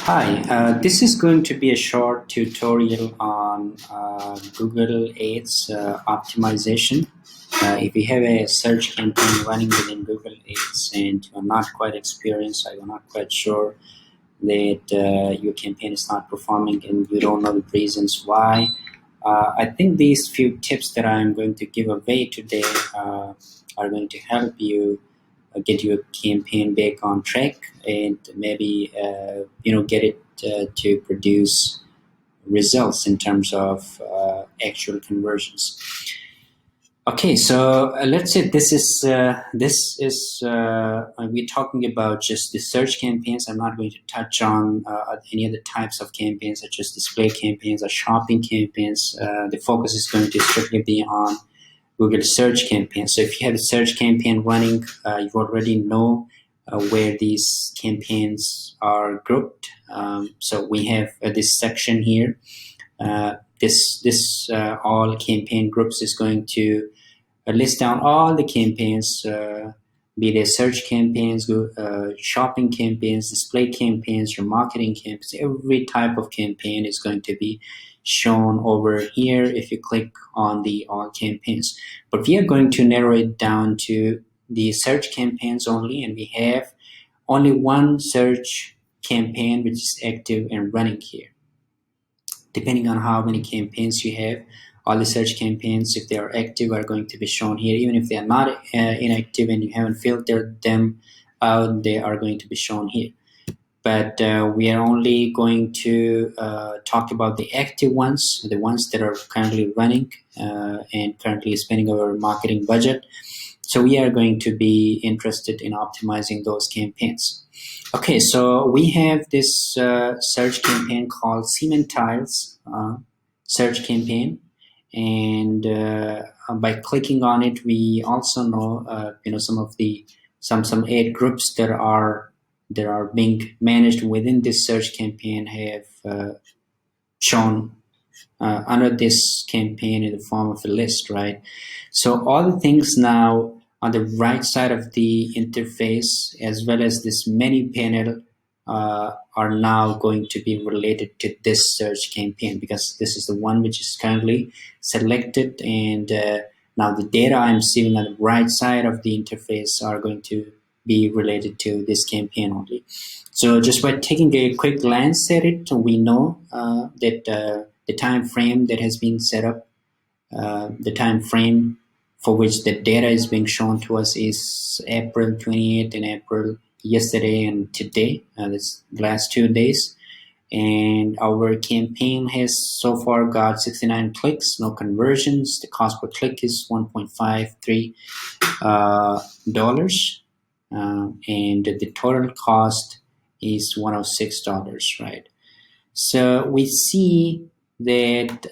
Hi, this is going to be a short tutorial on Google Ads optimization. If you have a search campaign running within Google Ads and you're not quite experienced, or you're not quite sure that your campaign is not performing and you don't know the reasons why, I think these few tips that I'm going to give away today are going to help you get your campaign back on track and maybe get it to produce results in terms of actual conversions. Okay, so let's say this is we're talking about just the search campaigns. I'm not going to touch on any other types of campaigns such as display campaigns or shopping campaigns. The focus is going to strictly be on Google search campaign. So if you have a search campaign running, you already know where these campaigns are grouped. So we have this section here. This all campaign groups is going to list down all the campaigns, be they search campaigns, shopping campaigns, display campaigns, your marketing campaigns. Every type of campaign is going to be shown over here if you click on the all campaigns. But we are going to narrow it down to the search campaigns only, and we have only one search campaign which is active and running here. Depending on how many campaigns you have, all the search campaigns, if they are active, are going to be shown here. Even if they are not inactive and you haven't filtered them out, they are going to be shown here. But we are only going to talk about the active ones, the ones that are currently running and currently spending our marketing budget. So we are going to be interested in optimizing those campaigns. Okay, so we have this search campaign called Cement Tiles search campaign, and by clicking on it, we also know some ad groups that are being managed within this search campaign have shown under this campaign in the form of a list, right? So all the things now on the right side of the interface, as well as this menu panel, are now going to be related to this search campaign, because this is the one which is currently selected, and now the data I'm seeing on the right side of the interface are going to be related to this campaign only. So just by taking a quick glance at it, we know that the time frame that has been set up, the time frame for which the data is being shown to us is April 28th and April yesterday and today, this last 2 days. And our campaign has so far got 69 clicks, no conversions. The cost per click is $1.53, and the total cost is $106, right? So we see that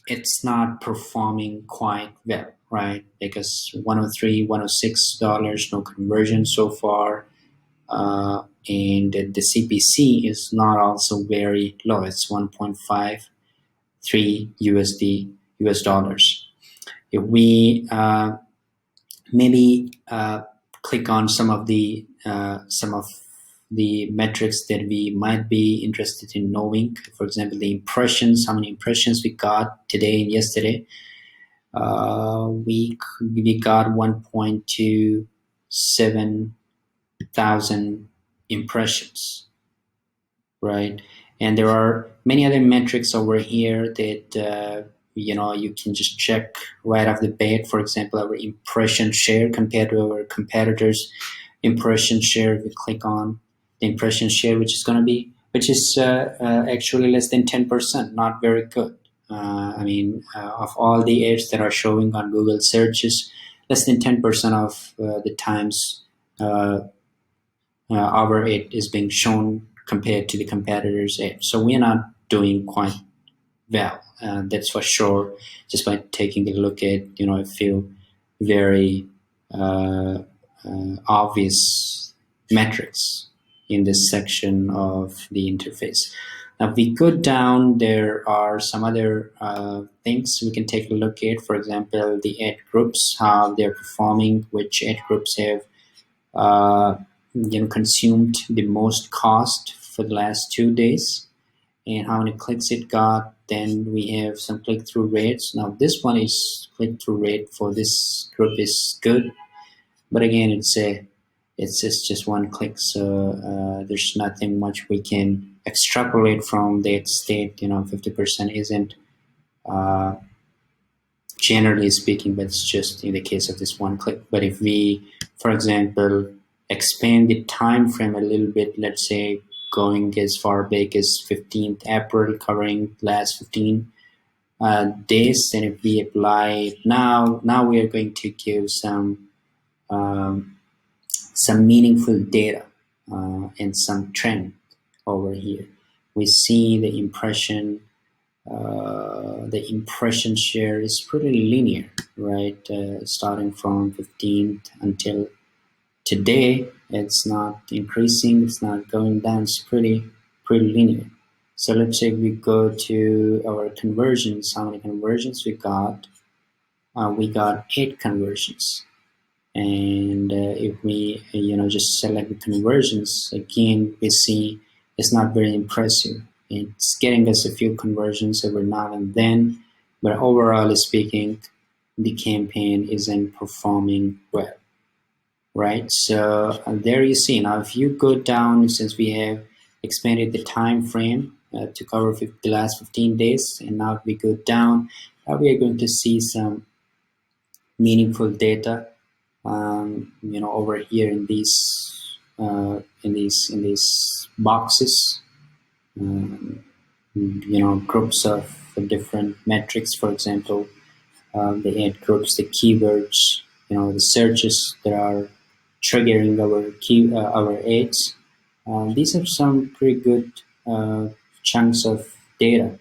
it's not performing quite well, right? Because $103, $106, no conversion so far, and the CPC is not also very low. It's 1.53 US dollars. If we maybe click on some of the metrics that we might be interested in knowing. For example, the impressions, how many impressions we got today and yesterday. We got 1.27 thousand impressions, right? And there are many other metrics over here that you can just check right off the bat. For example, our impression share compared to our competitors' impression share. If we click on the impression share, which is actually less than 10%, not very good. Of all the ads that are showing on Google searches, less than 10% of the times our ad is being shown compared to the competitors' ad. So we are not doing quite well. That's for sure. Just by taking a look at a few very obvious metrics in this section of the interface. Now, if we go down, there are some other things we can take a look at. For example, the ad groups, how they're performing, which ad groups have consumed the most cost for the last 2 days, and how many clicks it got. Then we have some click-through rates. Now this one is click-through rate for this group is good, but again, it's just one click, so there's nothing much we can extrapolate from that state. 50% isn't uh, generally speaking, but it's just in the case of this one click. But if we, for example, expand the time frame a little bit, let's say going as far back as 15th April, covering last 15 days, and if we apply now we are going to give um, some meaningful data and some trend over here. We see the impression share is pretty linear, right? Starting from 15th until today, it's not increasing, it's not going down, it's pretty linear. So let's say we go to our conversions, how many conversions we got? We got 8 conversions. And if we just select the conversions again, we see it's not very impressive. It's getting us a few conversions every now and then, but overall speaking, the campaign isn't performing well, right? So there you see. Now if you go down, since we have expanded the time frame to cover the last 15 days, and now if we go down, we are going to see some meaningful data over here in these boxes, um, groups of different metrics. For example, they add groups, the keywords, the searches that are triggering our ads. These are some pretty good chunks of data,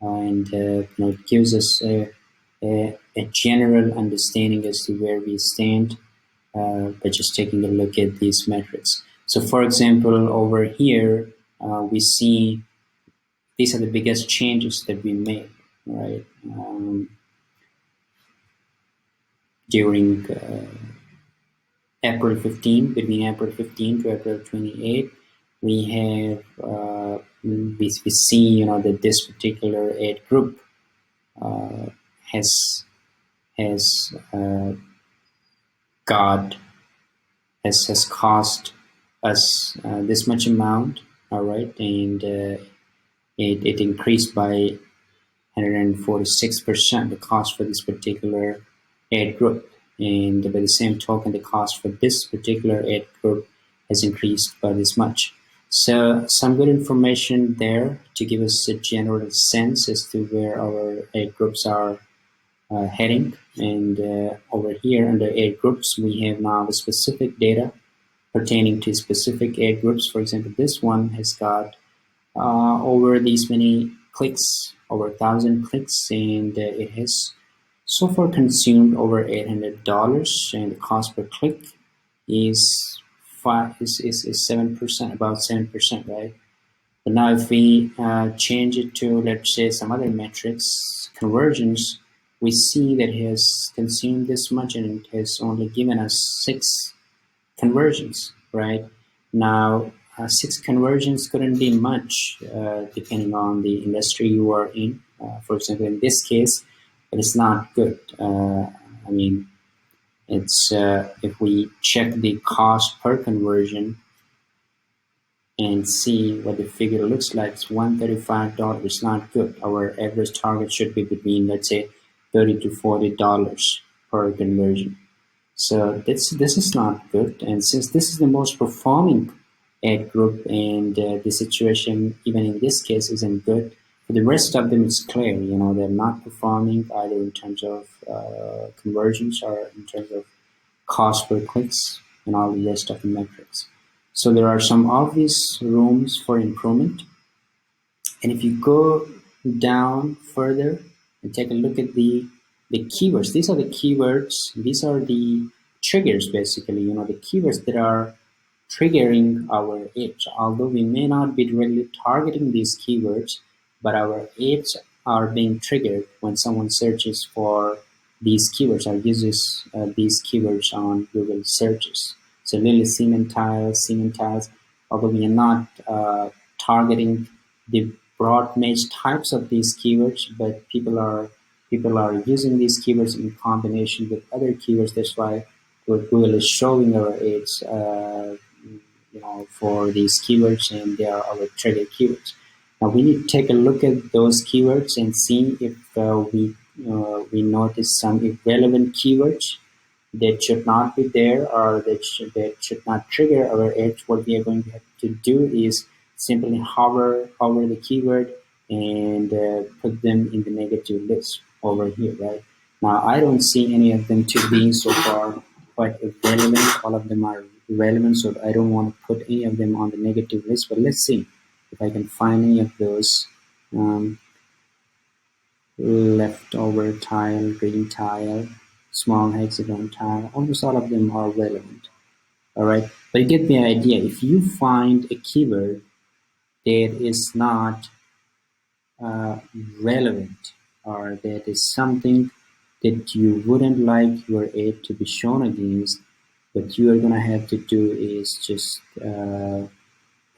and it gives us a general understanding as to where we stand by just taking a look at these metrics. So for example, over here, we see these are the biggest changes that we made, right? During April 15, between April 15 to April 28, we have, we see, that this particular ad group has got has cost us this much amount, all right, and it increased by 146% the cost for this particular ad group, and by the same token, the cost for this particular ad group has increased by this much. So some good information there to give us a general sense as to where our ad groups are heading. And over here under ad groups, we have now the specific data pertaining to specific ad groups. For example, this one has got over these many clicks, over 1,000 clicks, and it has so far consumed over $800, and the cost per click is 7%, about 7%, right? But now if we change it to, let's say, some other metrics, conversions, we see that it has consumed this much and it has only given us 6 conversions, right? Now, 6 conversions couldn't be much depending on the industry you are in. For example, in this case, it is not good. I mean, it's if we check the cost per conversion and see what the figure looks like, it's $135. It's not good. Our average target should be between, let's say, $30 to $40 per conversion. So this is not good. And since this is the most performing ad group, and the situation even in this case isn't good, for the rest of them it's clear. They're not performing either in terms of conversions or in terms of cost per clicks and all the rest of the metrics. So there are some obvious rooms for improvement. And if you go down further and take a look at the keywords, these are the keywords, these are the triggers basically, the keywords that are triggering our ads. Although we may not be really targeting these keywords, but our ads are being triggered when someone searches for these keywords or uses these keywords on Google searches. So literally cement tiles, although we are not targeting the broad mesh types of these keywords, but people are using these keywords in combination with other keywords. That's why Google is showing our aids, for these keywords, and they are our trigger keywords. Now we need to take a look at those keywords and see if we notice some irrelevant keywords that should not be there, or that should not trigger our ads. What we are going to have to do is simply hover over the keyword and put them in the negative list over here, right? Now I don't see any of them to be so far quite irrelevant. All of them are relevant, so I don't want to put any of them on the negative list. But let's see if I can find any of those. Um, Leftover tile, green tile, small hexagon tile, almost all of them are relevant. Alright, but you get the idea. If you find a keyword that is not uh, relevant, or that is something that you wouldn't like your ad to be shown against, what you are going to have to do is just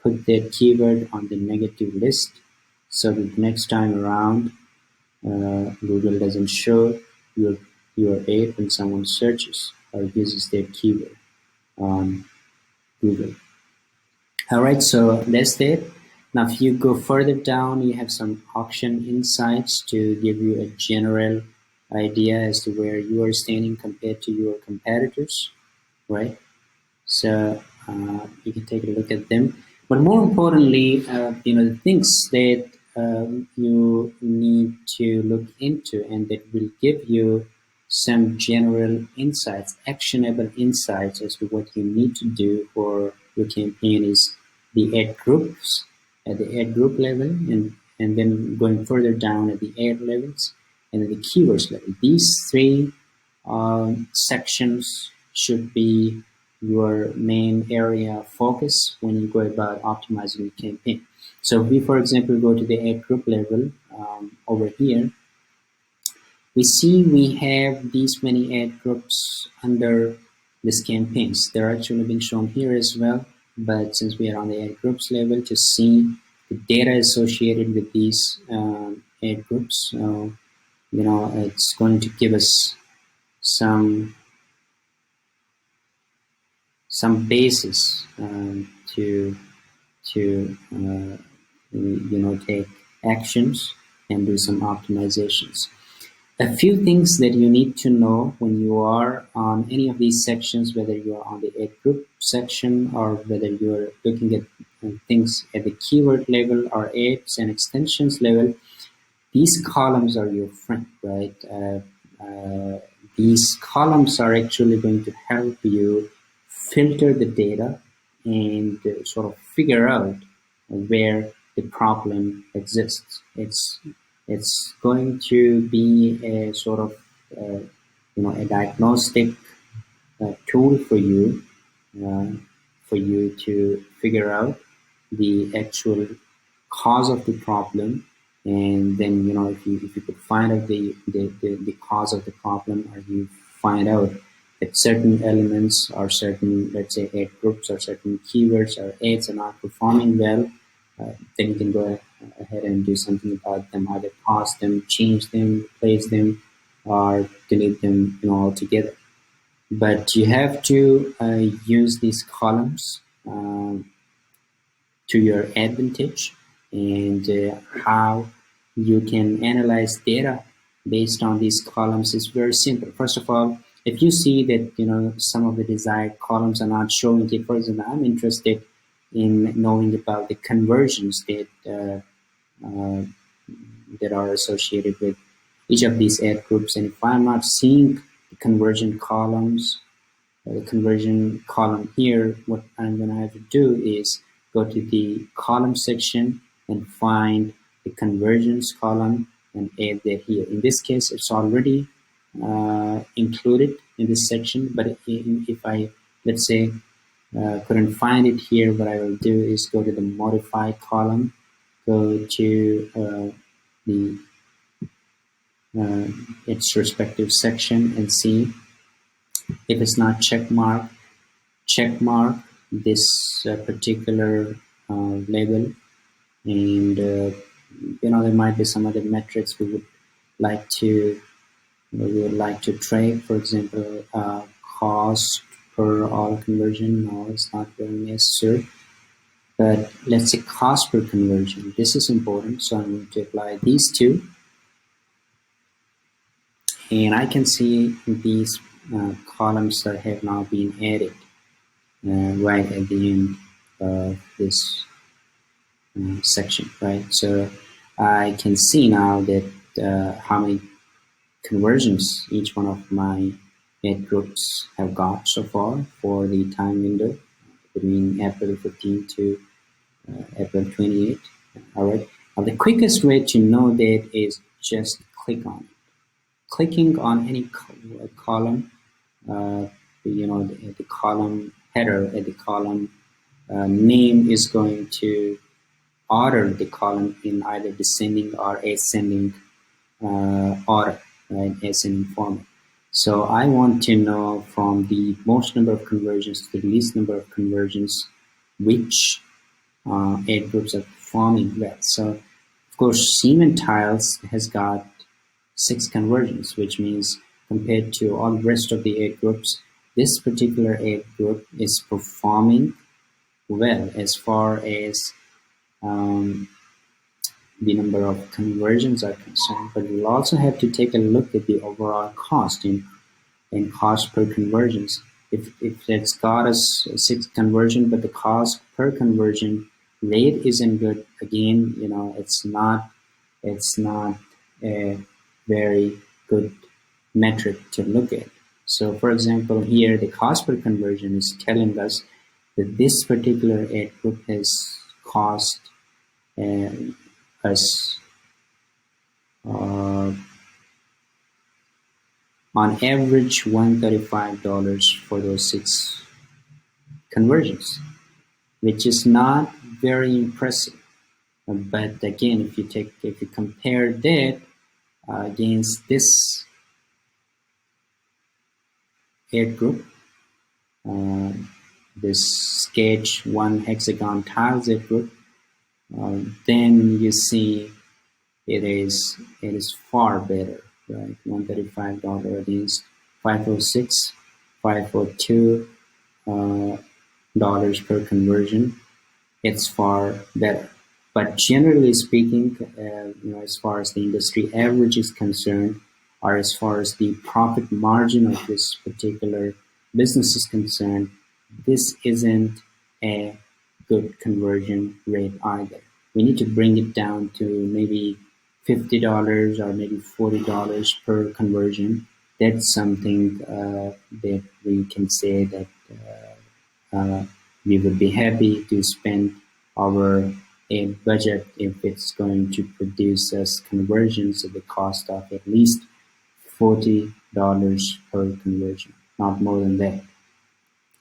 put that keyword on the negative list, so that next time around Google doesn't show your your ad when someone searches or uses that keyword on Google. All right, so that's it. Now, if you go further down, you have some auction insights to give you a general idea as to where you are standing compared to your competitors, right? So you can take a look at them. But more importantly, the things that you need to look into and that will give you some general insights, actionable insights as to what you need to do for your campaign is the ad groups at the ad group level, and then going further down at the ad levels, and then the keywords level. These three sections should be your main area of focus when you go about optimizing your campaign. So if we, for example, go to the ad group level over here, we see we have these many ad groups under these campaigns. They're actually being shown here as well, but since we are on the ad groups level, to see the data associated with these ad groups, it's going to give us some basis to take actions and do some optimizations. A few things that you need to know when you are on any of these sections, whether you are on the ad group section or whether you are looking at things at the keyword level or ads and extensions level, these columns are your friend, right? These columns are actually going to help you filter the data and sort of figure out where the problem exists. It's going to be a sort of a diagnostic tool uh, for you to figure out the actual cause of the problem, and then if you could find out the cause of the problem, or you find out that certain elements or certain, let's say, ad groups or certain keywords or ads are not performing well, then you can go ahead and do something about them, either pause them, change them, replace them, or delete them altogether. But you have to use these columns to your advantage, and how you can analyze data based on these columns is very simple. First of all, if you see that some of the desired columns are not showing it, for example, I'm interested in knowing about the conversions uh, that are associated with each of these ad groups, and if I'm not seeing the conversion column here, what I'm going to have to do is go to the column section and find the conversions column and add that here. In this case, it's already included in this section, but if I, let's say, couldn't find it here, what I will do is go to the modify column, go to the its respective section, and see if it's not check check mark this particular label, and there might be some other metrics like to we would like to track. For example, cost per all conversion. No, it's not very necessary. But let's say cost per conversion. This is important, so I'm going to apply these two, and I can see these columns that have now been added right at the end of this section, right? So I can see now that how many conversions each one of my ad groups have got so far for the time window between April 15 to April 28. All right. Now the quickest way to know that is just click on it. Clicking on any column, the column header at the column name is going to order the column in either descending or ascending order, right? Ascending format. So I want to know from the most number of conversions to the least number of conversions which ad groups are performing well. So of course, cement tiles has got 6 conversions, which means compared to all the rest of the ad groups, this particular ad group is performing well as far as the number of conversions are concerned. But we'll also have to take a look at the overall cost in cost per conversions. If it's got us 6 conversion, but the cost per conversion rate isn't good, again, it's not a very good metric to look at. So for example, here the cost per conversion is telling us that this particular ad group has cost us on average $135 for those 6 conversions, which is not very impressive. But again, if you compare that against this ad group, this sketch 1 hexagon tiles ad group, then you see it is far better, right? $135 against $506, $542 dollars per conversion. It's far better. But generally speaking, as far as the industry average is concerned, or as far as the profit margin of this particular business is concerned, this isn't a good conversion rate either. We need to bring it down to maybe $50 or maybe $40 per conversion. That's something that we can say that we would be happy to spend our ad budget if it's going to produce us conversions at the cost of at least $40 per conversion, not more than that.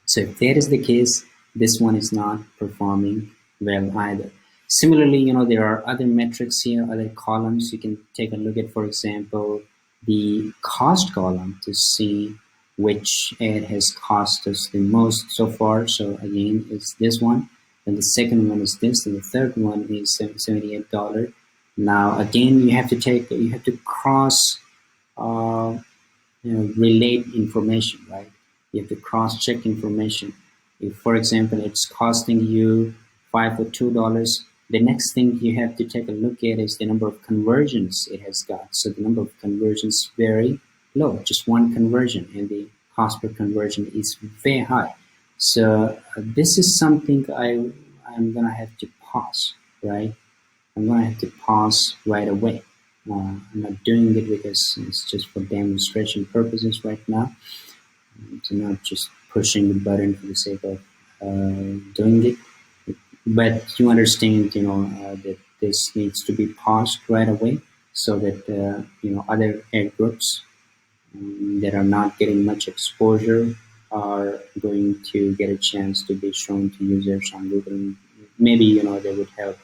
So if that is the case, this one is not performing well either. Similarly, there are other metrics here, other columns you can take a look at. For example, the cost column to see which ad has cost us the most so far. So again, it's this one. Then the second one is this, and the third one is $78. Now again, you have to cross relate information, right? You have to cross-check information. If, for example, it's costing you $5 or $2, the next thing you have to take a look at is the number of conversions it has got. So the number of conversions is very low, just 1 conversion, and the cost per conversion is very high. So this is something I'm gonna have to pause, right? I'm gonna have to pause right away. I'm not doing it because it's just for demonstration purposes right now. It's not just pushing the button for the sake of doing it. But you understand, that this needs to be paused right away so that, other ad groups that are not getting much exposure are going to get a chance to be shown to users on Google. Maybe, they would help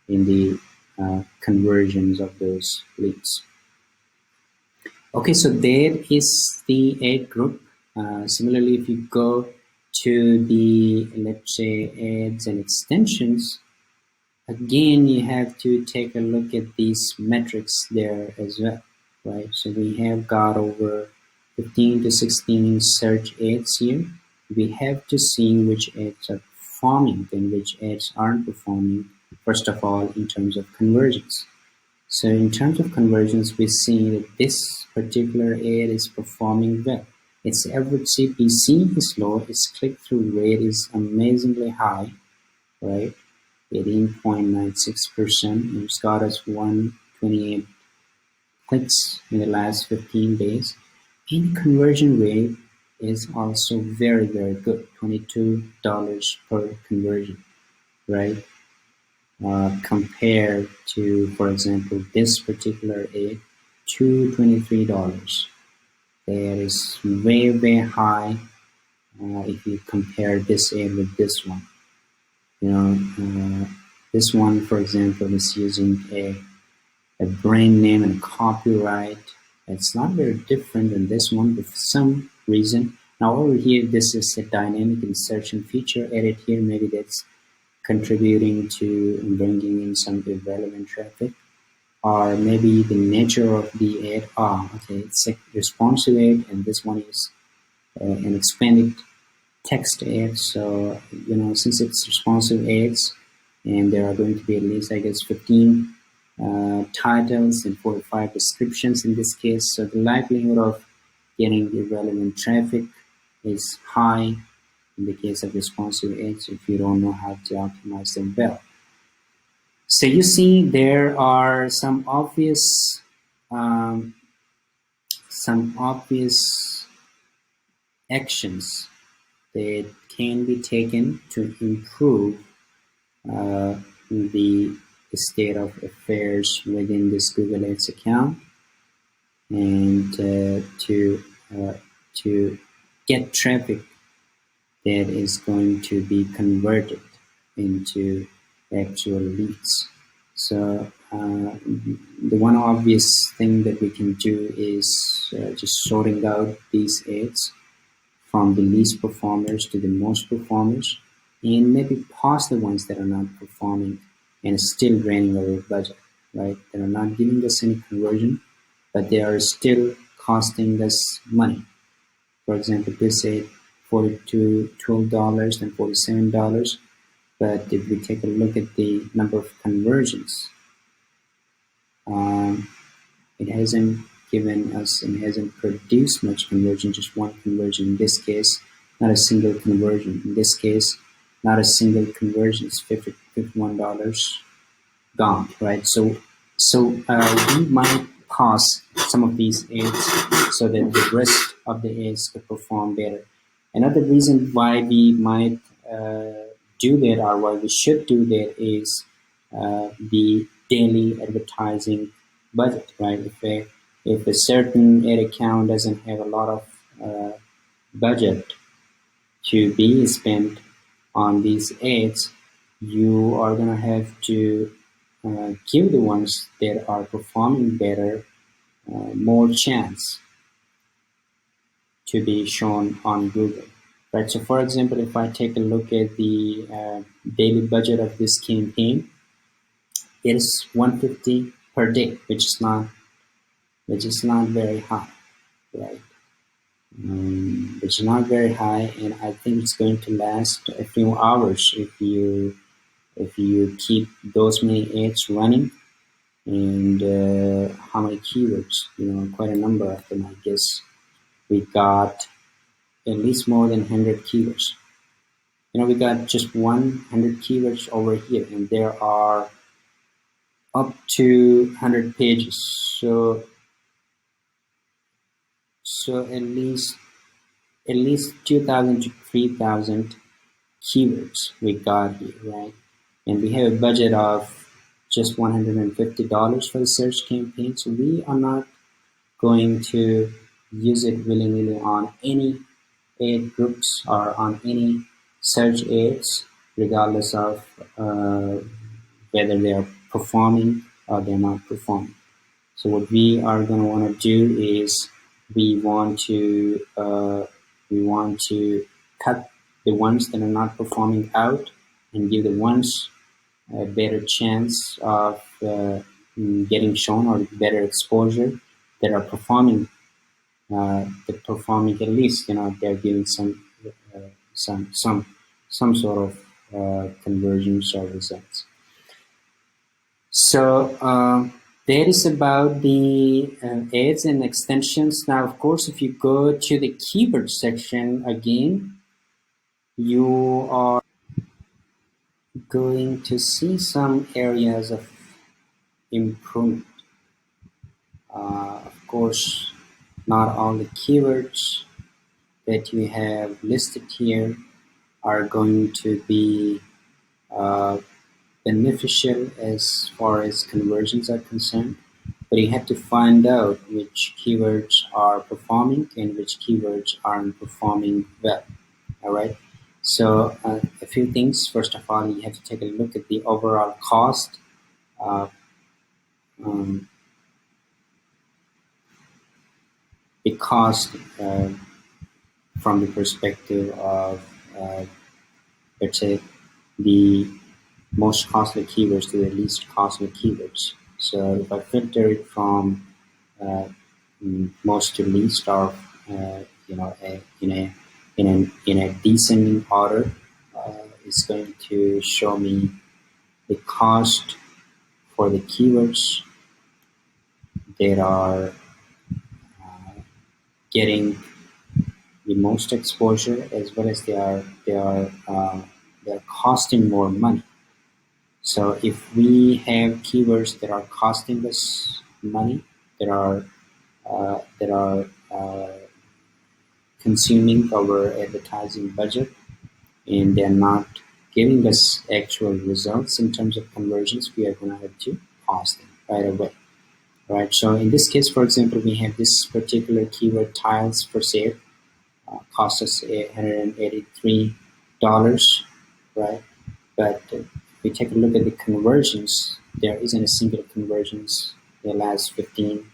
in the conversions of those leads. Okay, so that is the ad group. Similarly, if you go to the, let's say, ads and extensions, again, you have to take a look at these metrics there as well, right? So we have got over 15 to 16 search ads here. We have to see which ads are performing and which ads aren't performing, first of all, in terms of conversions. So in terms of conversions, we see that this particular ad is performing well. Its average CPC is low, its click-through rate is amazingly high, right? 18.96%. It's got us 128 clicks in the last 15 days. And conversion rate is also very, very good, $22 per conversion, right? Compared to, for example, this particular ad, $223. That is way, way high if you compare this ad with this one. You know, this one, for example, is using a brand name and a copyright. It's not very different than this one, but for some reason. Now over here, this is a dynamic insertion feature edit here. Maybe that's contributing to bringing in some irrelevant traffic, or maybe the nature of the ad. Okay, it's a responsive ad, and this one is an expanded text ads. So, since it's responsive ads, and there are going to be at least, I guess, 15 titles and 45 descriptions in this case. So the likelihood of getting irrelevant traffic is high in the case of responsive ads if you don't know how to optimize them well. So you see there are some obvious actions that can be taken to improve the state of affairs within this Google Ads account, and to get traffic that is going to be converted into actual leads. So the one obvious thing that we can do is just sorting out these ads from the least performers to the most performers, and maybe pause the ones that are not performing and still draining our budget, right? They are not giving us any conversion, but they are still costing us money. For example, this ad $12 and $47, but if we take a look at the number of conversions, it hasn't given us and hasn't produced much conversion, just one conversion. In this case, not a single conversion. In this case, not a single conversion. It's $51 gone, right? So we might pause some of these ads so that the rest of the ads could perform better. Another reason why we might do that, or why we should do that, is the daily advertising budget, right? If a certain ad account doesn't have a lot of budget to be spent on these ads, you are going to have to give the ones that are performing better more chance to be shown on Google, right? So for example, if I take a look at the daily budget of this campaign, it is $150 per day, which is not very high, right? Which is not very high, and I think it's going to last a few hours if you keep those many ads running. And how many keywords? Quite a number of them. I guess we got at least more than 100 keywords. We got just 100 keywords over here, and there are up to 100 pages. So at least 2,000 to 3,000 keywords we got here, right? And we have a budget of just $150 for the search campaign. So we are not going to use it willy-nilly on any ad groups or on any search ads, regardless of whether they are performing or they're not performing. So what we are going to want to do is we want to cut the ones that are not performing out and give the ones a better chance of getting shown or better exposure that are performing. The performing at least, they're giving uh, some some some sort of conversions or results. So that is about the ads and extensions. Now, of course, if you go to the keyword section again, you are going to see some areas of improvement. Of course, not all the keywords that you have listed here are going to be uh, beneficial as far as conversions are concerned, but you have to find out which keywords are performing and which keywords aren't performing well. All right. So a few things. First of all, you have to take a look at the overall cost. Uh, um, the cost from the perspective of, let's say, the most costly keywords to the least costly keywords. So if I filter it from uh, most to least, or in a descending order, it's going to show me the cost for the keywords that are getting the most exposure, as well as they're costing more money. So if we have keywords that are costing us money, that are consuming our advertising budget, and they're not giving us actual results in terms of conversions, we are going to have to pause them right away. Right. So in this case, for example, we have this particular keyword, tiles for sale, cost us $183, right? But if we take a look at the conversions, there isn't a single conversions in the last 15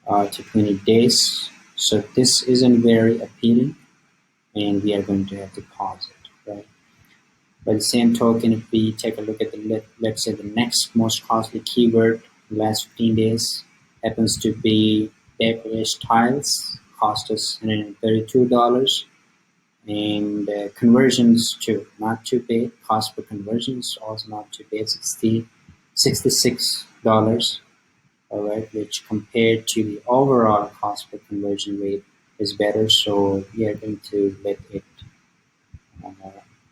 to 20 days. So this isn't very appealing, and we are going to have to pause it, right? By the same token, if we take a look at let's say the next most costly keyword in the last 15 days happens to be backlash tiles, cost us $132, and conversions too, not too bad. Cost per conversions also not too bad, $66. All right, which compared to the overall cost per conversion rate is better. So we are going to uh,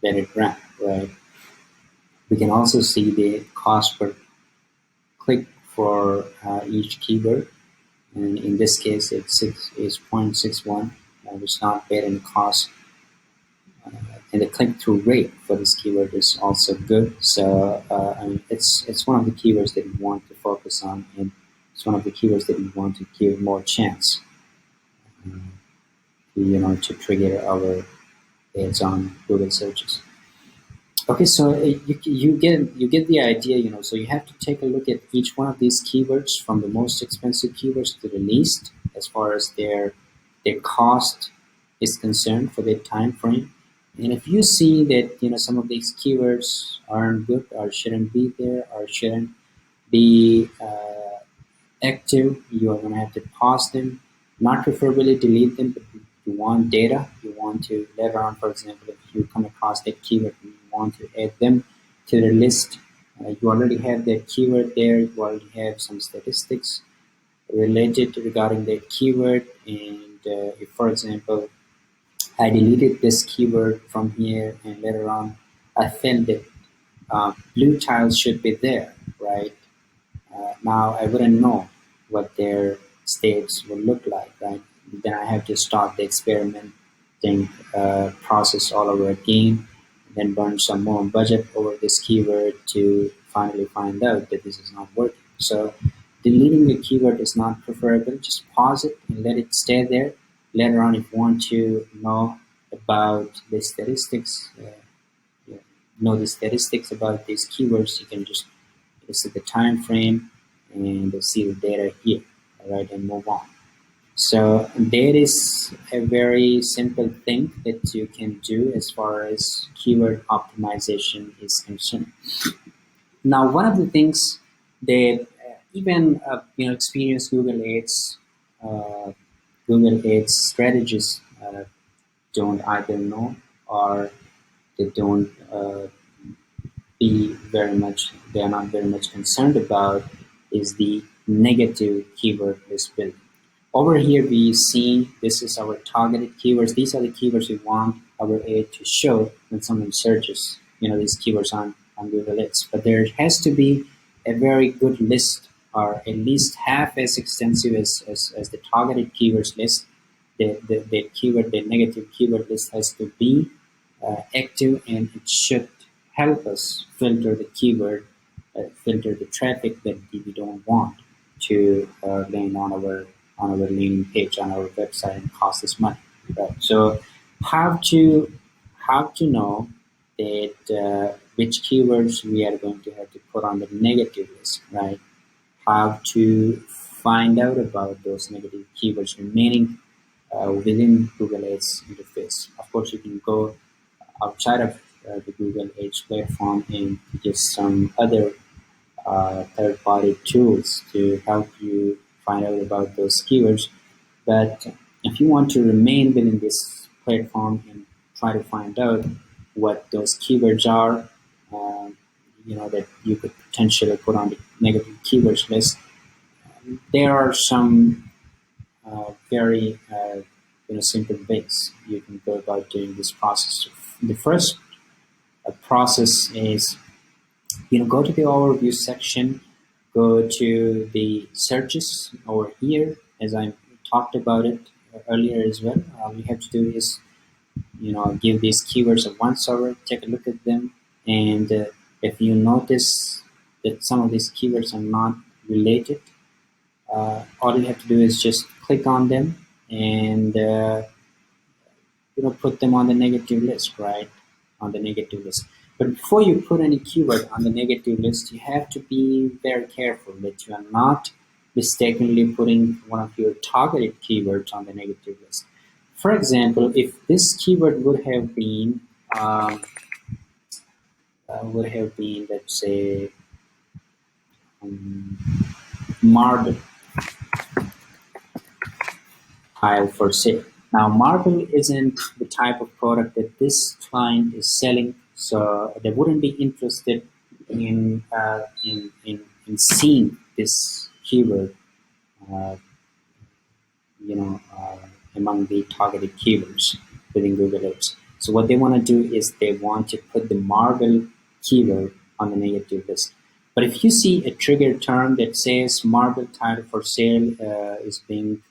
let it run, right? We can also see the cost per click for each keyword, and in this case, it's 0.61, which is not bad, and cost and the click-through rate for this keyword is also good. So it's one of the keywords that we want to focus on, and it's one of the keywords that we want to give more chance, to trigger our ads on Google searches. Okay, so you get the idea, So you have to take a look at each one of these keywords, from the most expensive keywords to the least, as far as their cost is concerned for their time frame. And if you see that some of these keywords aren't good, or shouldn't be there, or shouldn't be active, you are going to have to pause them. Not preferably delete them, but you want data. You want to later on, for example, if you come across that keyword, you want to add them to the list. You already have that keyword there. You already have some statistics related regarding that keyword. And if, for example, I deleted this keyword from here, and later on I felt that blue tiles should be there, right? Now I wouldn't know what their states will look like, right? Then I have to start the experimenting process all over again, then burn some more budget over this keyword to finally find out that this is not working. So deleting the keyword is not preferable. Just pause it and let it stay there. Later on, if you want to about the statistics, yeah, know the statistics about these keywords, you can just see the time frame and see the data here, all right, and move on. So there is a very simple thing that you can do as far as keyword optimization is concerned. Now, one of the things that even experienced uh, Google Ads strategists don't either know, or they don't they are not very much concerned about, is the negative keyword list building. Over here, we see this is our targeted keywords. These are the keywords we want our ad to show when someone searches, these keywords on Google Ads. But there has to be a very good list, or at least half as extensive as the targeted keywords list. The negative keyword list has to be active, and it should help us filter the filter the traffic that we don't want to land on our landing page on our website and cost us money. Right? So how to how to know that which keywords we are going to have to put on the negative list, right? How to find out about those negative keywords remaining within Google Ads interface. Of course, you can go outside of the Google Ads platform and get some other third-party tools to help you find out about those keywords. But if you want to remain within this platform and try to find out what those keywords are, that you could potentially put on the negative keywords list, there are some very simple ways you can go about doing this process. The first process is, go to the overview section, go to the searches over here, as I talked about it earlier as well. All you have to do is, give these keywords a once over, take a look at them, and if you notice that some of these keywords are not related, all you have to do is just click on them and put them on the negative list, right? On the negative list. But before you put any keyword on the negative list, you have to be very careful that you are not mistakenly putting one of your targeted keywords on the negative list. For example, if this keyword would have been, let's say, um, marble tile for sale. Now, marble isn't the type of product that this client is selling, so they wouldn't be interested in seeing this keyword, uh, you know, uh, among the targeted keywords within Google Ads. So what they want to do is they want to put the marble keyword on the negative list. But if you see a trigger term that says marble title for sale is being,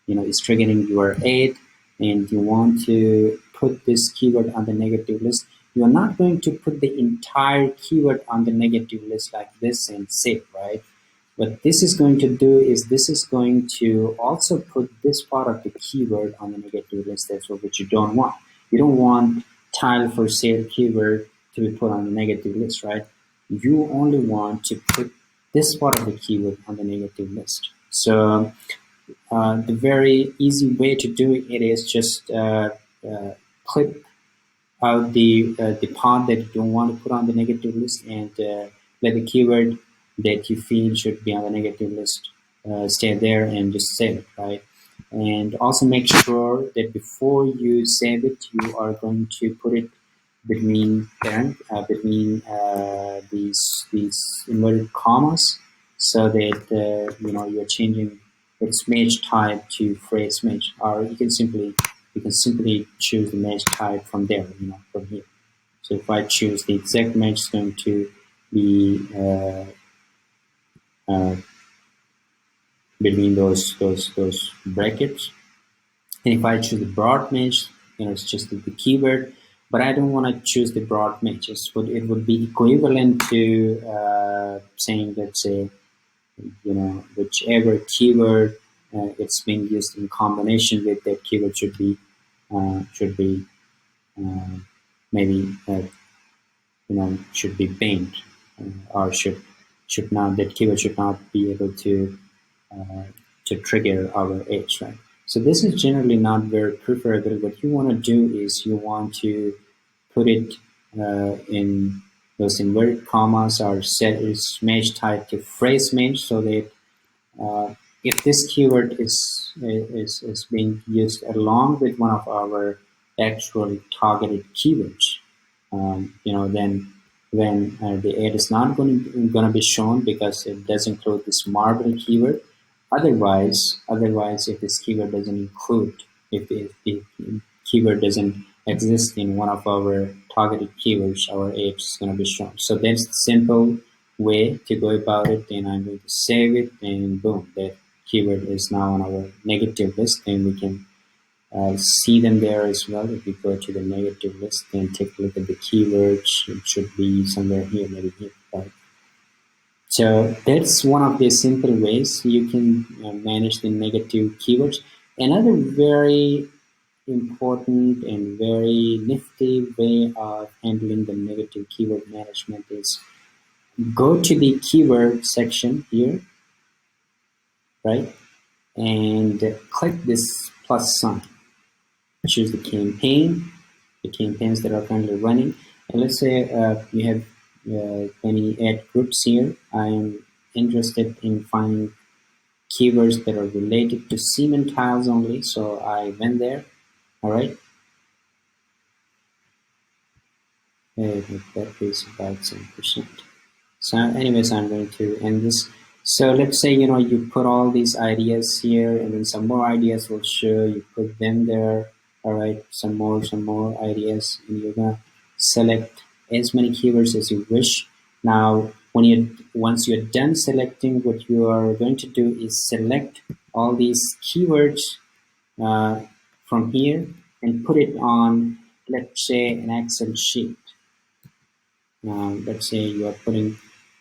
is triggering your ad, and you want to put this keyword on the negative list, you are not going to put the entire keyword on the negative list like this and save, right? What this is going to do is this is going to also put this part of the keyword on the negative list as well, which you don't want. You don't want tile for sale keyword to be put on the negative list, right? You only want to put this part of the keyword on the negative list. So the very easy way to do it is just click out the part that you don't want to put on the negative list, and let the keyword that you feel should be on the negative list stay there, and just save it, right? And also make sure that before you save it, you are going to put it between these inverted commas, so that you're changing its match type to phrase match, or you can simply choose the match type from there, from here. So if I choose the exact match, it's going to be uh, between those brackets. And if I choose the broad match, it's just the keyword. But I don't want to choose the broad matches. It would be equivalent to saying, let's say, whichever keyword it's being used in combination with that keyword should be uh, maybe should be banned, or should not that keyword should not be able to uh, to trigger our ads, right? So this is generally not very preferable. What you want to do is you want to put it in those inverted commas or set its mesh type to phrase mesh so that if this keyword is being used along with one of our actual targeted keywords, then the ad is not going to be shown because it does include this marble keyword. Otherwise, if this keyword doesn't include, if the keyword doesn't exist in one of our targeted keywords, our ad is going to be shown. So that's the simple way to go about it. And I'm going to save it, and boom, that keyword is now on our negative list, and we can see them there as well. If we go to the negative list and take a look at the keywords, it should be somewhere here, maybe here. Right? So that's one of the simple ways you can manage the negative keywords. Another very important and very nifty way of handling the negative keyword management is go to the keyword section here, right? And click this plus sign. Choose the campaign, the campaigns that are currently running. And let's say you have many ad groups here. I am interested in finding keywords that are related to cement tiles only. So I went there. All right. That is about 7%. So anyways, I'm going to end this. So let's say, you put all these ideas here, and then some more ideas will show, you put them there. All right, some more ideas, and you're gonna select as many keywords as you wish. Now, once you're done selecting, what you are going to do is select all these keywords from here and put it on, let's say, an Excel sheet. Let's say you are putting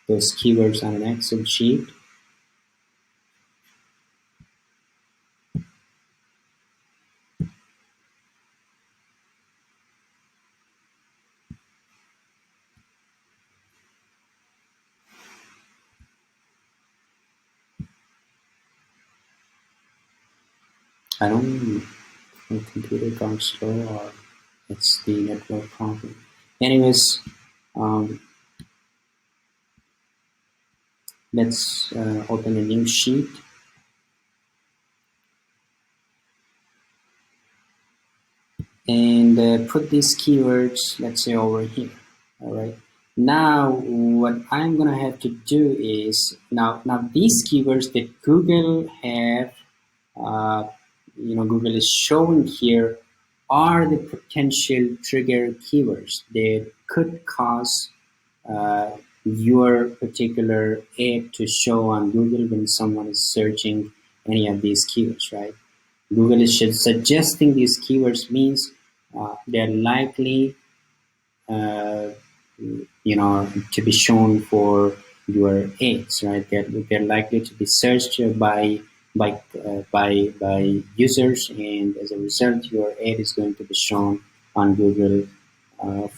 those keywords on an Excel sheet. I don't know if my computer got slow or it's the network problem. Anyways, let's open a new sheet. And put these keywords, let's say, over here. All right. Now, what I'm gonna have to do is now these keywords that Google have, Google is showing here, are the potential trigger keywords that could cause your particular ad to show on Google when someone is searching any of these keywords, right? Google is suggesting these keywords means they're likely, uh, to be shown for your ads, right? They're likely to be searched by users, and as a result, your ad is going to be shown on Google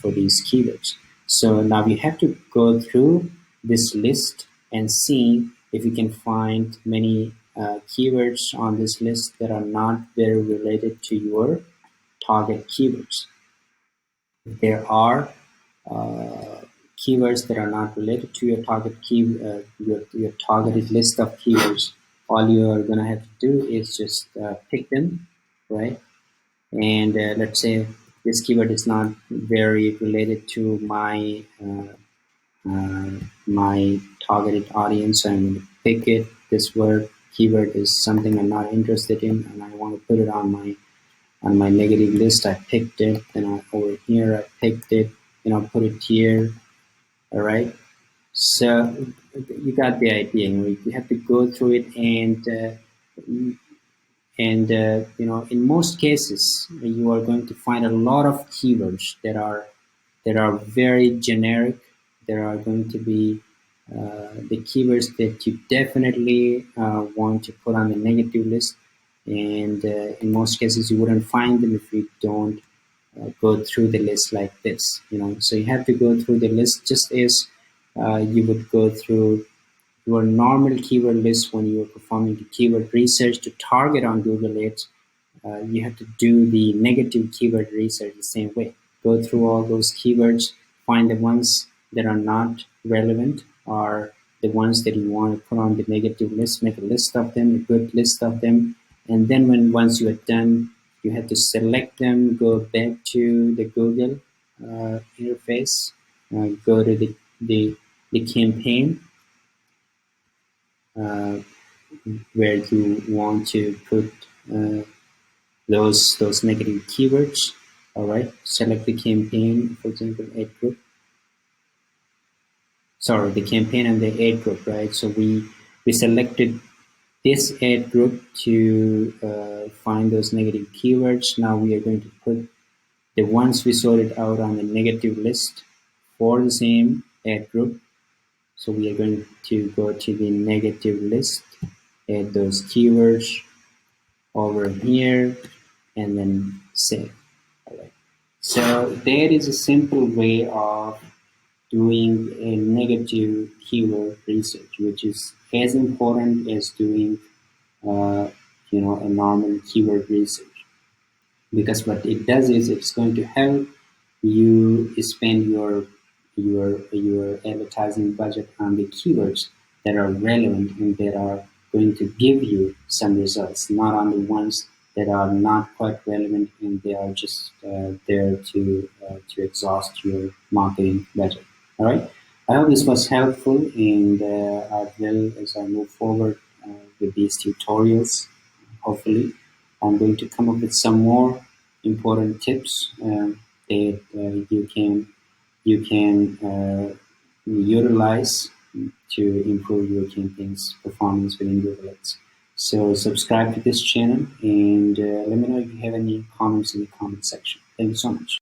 for these keywords. So now you have to go through this list and see if you can find many keywords on this list that are not very related to your target keywords. If there are keywords that are not related to your your targeted list of keywords, all you are going to have to do is just pick them, right? And let's say this keyword is not very related to my targeted audience. I'm going to pick it. This keyword is something I'm not interested in, and I want to put it on my negative list. I picked it. Then over here I picked it. Put it here. All right. So you got the idea. You have to go through it, and in most cases you are going to find a lot of keywords that are very generic. There are going to be the keywords that you definitely want to put on the negative list, and in most cases you wouldn't find them if you don't go through the list like this. So you have to go through the list just as you would go through your normal keyword list when you are performing the keyword research to target on Google Ads, you have to do the negative keyword research the same way. Go through all those keywords, find the ones that are not relevant or the ones that you want to put on the negative list, make a list of them, a good list of them. And then once you are done, you have to select them, go back to the Google interface, go to the campaign uh, where you want to put uh, those negative keywords. All right, select the campaign, for example, ad group. Sorry, the campaign and the ad group, right? So we selected this ad group to find those negative keywords. Now we are going to put the ones we sorted out on the negative list for the same ad group. So we are going to go to the negative list, add those keywords over here, and then save. All right. So that is a simple way of doing a negative keyword research, which is as important as doing, uh, a normal keyword research. Because what it does is it's going to help you spend your advertising budget on the keywords that are relevant and that are going to give you some results, not on the ones that are not quite relevant and they are just there to exhaust your marketing budget. All right. I hope this was helpful, and I will, as I move forward with these tutorials, hopefully, I'm going to come up with some more important tips that you can utilize to improve your campaign's performance within Google Ads. So subscribe to this channel and let me know if you have any comments in the comment section. Thank you so much.